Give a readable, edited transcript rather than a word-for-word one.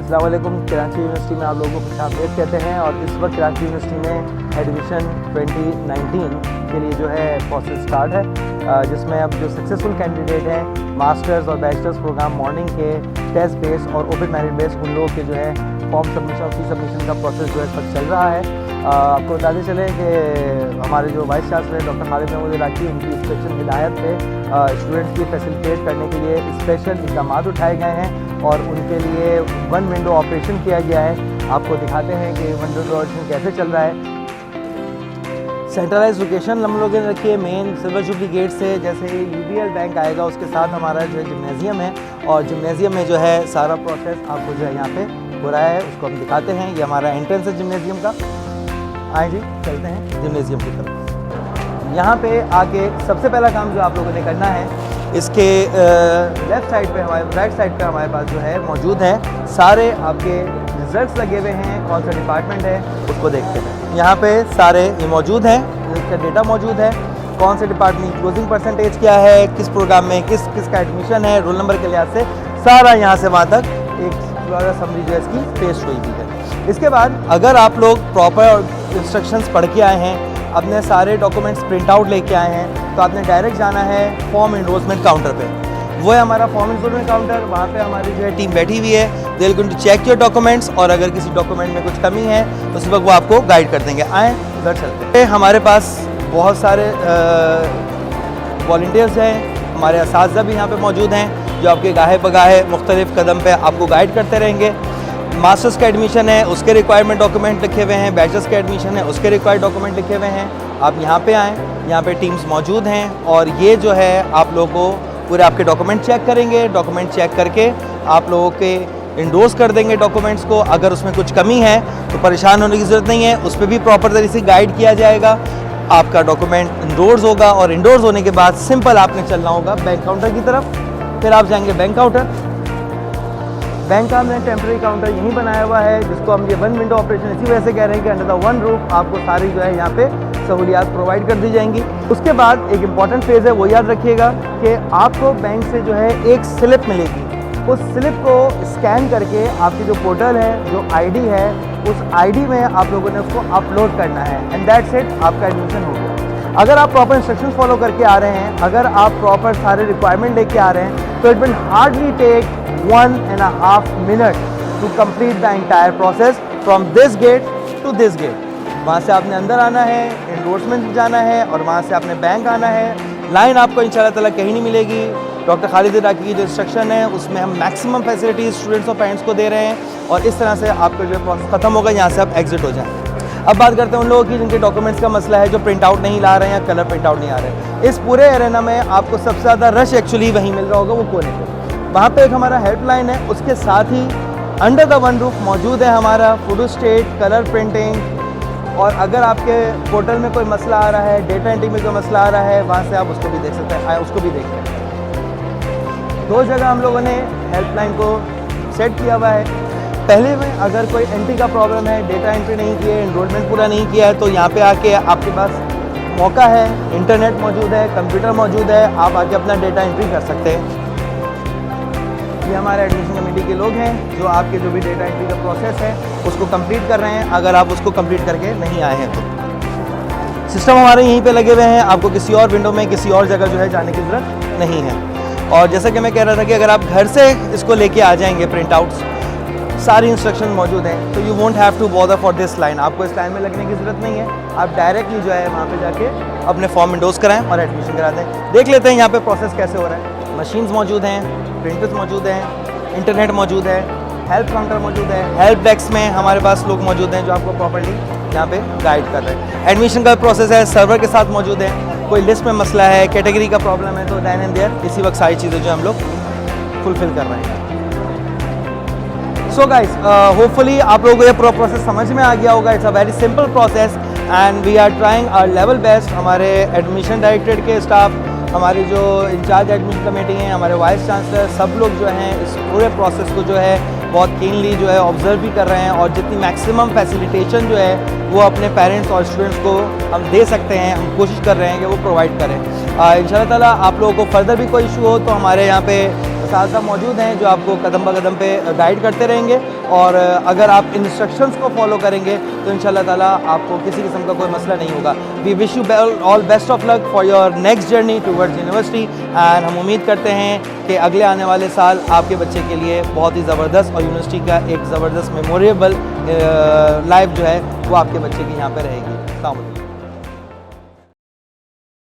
अस्सलाम वालेकुम। कराची यूनिवर्सिटी में आप लोगों को खुशामदीद कहते हैं और इस वक्त कराची यूनिवर्सिटी में एडमिशन 2019 के लिए जो है प्रोसेस स्टार्ट है, जिसमें अब जो सक्सेसफुल कैंडिडेट हैं मास्टर्स और बैचलर्स प्रोग्राम मॉर्निंग के टेस्ट बेस और ओपन मेरिट बेस उन लोगों के जो है फॉर्म सबमिशन फी सबमिशन का प्रोसेस जो है इस वक्त चल रहा है। आपको बताते चले कि हमारे जो vice chancellor doctor Khalid Mahmood इलाकी उनकी स्पेशल हिदायत पे स्टूडेंट्स की फैसिलिटेट करने के लिए स्पेशल इक़दाम उठाए गए हैं और उनके लिए वन विंडो ऑपरेशन किया गया है। आपको दिखाते हैं कि विंडो ऑपरेशन कैसे चल रहा है। सेंट्रलाइज लोकेशन हम लोगों ने रखी है मेन सिल्वर जुबली गेट से, जैसे ही UBL बैंक आएगा उसके साथ हमारा जो है जिम्नेजियम है और जिम्नेजियम में जो है सारा प्रोसेस आपको जो है यहाँ पे हो रहा है, उसको हम दिखाते हैं। ये हमारा एंट्रेंस है जिम्नेजियम का। आए जी चलते हैं जिम्नेजियम की तरफ। यहाँ पे आके सबसे पहला काम जो आप लोगों ने करना है, इसके लेफ़्ट साइड पे हमारे राइट साइड पे हमारे पास जो है मौजूद है सारे आपके रिजल्ट्स लगे हुए हैं, कौन सा डिपार्टमेंट है उसको देखते हैं। यहाँ पे सारे ये मौजूद हैं, इसका डेटा मौजूद है, कौन से डिपार्टमेंट की क्लोजिंग परसेंटेज क्या है, किस प्रोग्राम में किसका एडमिशन है, रोल नंबर के लिहाज से सारा यहाँ से वहाँ तक एक समरी जो है इसकी पेस्ट हुई भी है। इसके बाद अगर आप लोग प्रॉपर इंस्ट्रक्शंस पढ़ के आए हैं, अपने सारे डॉक्यूमेंट्स प्रिंट आउट लेके आए हैं, तो आपने डायरेक्ट जाना है फॉर्म एनरोलमेंट काउंटर पे। वो है हमारा फॉर्म एनरोलमेंट काउंटर। वहाँ पे हमारी जो है टीम बैठी हुई है, they will going to check your documents और अगर किसी डॉक्यूमेंट में कुछ कमी है तो उस वक्त वो आपको गाइड कर देंगे। आएँ उधर चलते हैं। हमारे पास बहुत सारे वॉलंटियर्स हैं, हमारे असातिज़ा भी यहाँ पे मौजूद हैं जो आपके गाहे बगाहे मुख्तलिफ़ कदम पे आपको गाइड करते रहेंगे। मास्टर्स का एडमिशन है उसके रिक्वायरमेंट डॉक्यूमेंट लिखे हुए हैं, बैचलर्स का एडमिशन है उसके रिक्वायर्ड डॉक्यूमेंट लिखे हुए हैं। आप यहाँ पे आएँ, यहाँ पे टीम्स मौजूद हैं और ये जो है आप लोगों को पूरे आपके डॉक्यूमेंट चेक करेंगे। डॉक्यूमेंट चेक करके आप लोगों के इंडोर्स कर देंगे डॉक्यूमेंट्स को। अगर उसमें कुछ कमी है तो परेशान होने की ज़रूरत नहीं है, उस पर भी प्रॉपर तरीके से गाइड किया जाएगा। आपका डॉक्यूमेंट इंडोर्स होगा और इंडोर्स होने के बाद सिंपल आपने चलना होगा बैंक काउंटर की तरफ। फिर आप जाएंगे बैंक काउंटर। बैंक का हमने टेम्प्रेरी काउंटर यहीं बनाया हुआ है, जिसको हम ये वन विंडो ऑपरेशन इसी वजह से कह रहे हैं कि अंडर द वन रूफ आपको सारी जो है यहाँ पे सहूलियात प्रोवाइड कर दी जाएंगी। उसके बाद एक इम्पॉर्टेंट फेज़ है, वो याद रखिएगा कि आपको बैंक से जो है एक स्लिप मिलेगी। उस स्लिप को स्कैन करके आपकी जो पोर्टल है, जो ID है, उस ID में आप लोगों ने उसको अपलोड करना है एंड दैट्स इट, आपका एडमिशन हो गया। अगर आप प्रॉपर इंस्ट्रक्शंस फॉलो करके आ रहे हैं, अगर आप प्रॉपर सारे रिक्वायरमेंट लेके आ रहे हैं, तो it will hardly take 1.5 minutes to complete the entire process from this gate to this gate। वहाँ से आपने अंदर आना है, एनरोलमेंट जाना है और वहाँ से आपने बैंक आना है। लाइन आपको इंशाल्लाह ताला कहीं नहीं मिलेगी। डॉक्टर खालिद इलाकी की जो इंस्ट्रक्शन है उसमें हम मैक्सिमम फैसिलिटीज़ स्टूडेंट्स और पेरेंट्स को दे रहे हैं और इस तरह से आपका जो प्रोसेस ख़त्म होगा, यहाँ से आप एग्जिट हो जाएँ। अब बात करते हैं उन लोगों की जिनके डॉक्यूमेंट्स का मसला है, जो प्रिंट आउट नहीं ला रहे हैं या कलर प्रिंट आउट नहीं आ रहे हैं। इस पूरे एरेना में आपको सबसे ज़्यादा रश एक्चुअली वहीं मिल रहा होगा, वो कोने पे। वहाँ पे एक हमारा हेल्पलाइन है, उसके साथ ही अंडर द वन रूफ मौजूद है हमारा फोटो स्टेट, कलर प्रिंटिंग। और अगर आपके पोर्टल में कोई मसला आ रहा है, डेटा एंट्री में कोई मसला आ रहा है, वहाँ से आप उसको भी देख सकते हैं, उसको भी देखते हैं। 2 जगह हम लोगों ने हेल्पलाइन को सेट किया हुआ है। पहले में अगर कोई एंट्री का प्रॉब्लम है, डेटा एंट्री नहीं किया है, एनरोलमेंट पूरा नहीं किया है, तो यहाँ पे आके आपके पास मौका है, इंटरनेट मौजूद है, कंप्यूटर मौजूद है, आप आके अपना डेटा एंट्री कर सकते हैं। ये हमारे एडमिशन कमेटी के लोग हैं जो आपके जो भी डेटा एंट्री का प्रोसेस है उसको कंप्लीट कर रहे हैं, अगर आप उसको कंप्लीट करके नहीं आए हैं तो। सिस्टम हमारे यहीं पे लगे हुए हैं, आपको किसी और विंडो में किसी और जगह जो है जाने की ज़रूरत नहीं है। और जैसा कि मैं कह रहा था कि अगर आप घर से इसको लेके आ जाएंगे प्रिंट आउट्स, सारी इंस्ट्रक्शन मौजूद हैं, तो you won't have to bother for this line. आपको इस लाइन में लगने की ज़रूरत नहीं है, आप डायरेक्टली जो है वहाँ पे जाके अपने फॉर्म इंडोज कराएं और एडमिशन करा दें। देख लेते हैं यहाँ पे प्रोसेस कैसे हो रहा है। मशीन्स मौजूद हैं, प्रिंटर्स मौजूद हैं, इंटरनेट मौजूद है, हेल्प काउंटर मौजूद है, हेल्प डेस्क में हमारे पास लोग मौजूद हैं जो आपको प्रॉपर्ली यहाँ पे गाइड कर रहे हैं। एडमिशन का प्रोसेस है, सर्वर के साथ मौजूद है, कोई लिस्ट में मसला है, कैटेगरी का प्रॉब्लम है, तो दैन एंड देयर इसी वक्त सारी चीज़ें जो हम लोग फुलफिल कर रहे हैं। सो गाइस, होपफुली आप लोगों को ये पूरा प्रोसेस समझ में आ गया होगा। It's a very simple process and we are trying our level best. हमारे एडमिशन डायरेक्टरेट के स्टाफ, हमारी जो इंचार्ज एडमिशन कमेटी हैं, हमारे वाइस चांसलर, सब लोग जो हैं इस पूरे प्रोसेस को जो है बहुत कीनली जो है ऑब्जर्व भी कर रहे हैं और जितनी मैक्सिमम फैसिलिटेशन जो है वो अपने पेरेंट्स और स्टूडेंट्स को हम दे सकते हैं, हम कोशिश कर रहे हैं कि वो प्रोवाइड करें। इंशाल्लाह ताला आप लोगों को फर्दर भी कोई इशू हो तो हमारे यहाँ पे साथ मौजूद हैं जो आपको कदम ब कदम पे गाइड करते रहेंगे, और अगर आप इंस्ट्रक्शंस को फॉलो करेंगे तो इंशाल्लाह ताला आपको किसी किस्म का कोई मसला नहीं होगा। We wish you all best of luck for your next journey towards university, and हम उम्मीद करते हैं कि अगले आने वाले साल आपके बच्चे के लिए बहुत ही ज़बरदस्त और यूनिवर्सिटी का एक ज़बरदस्त मेमोरेबल लाइफ जो है वो आपके बच्चे की यहाँ पर रहेगी। अस्सलाम वालेकुम।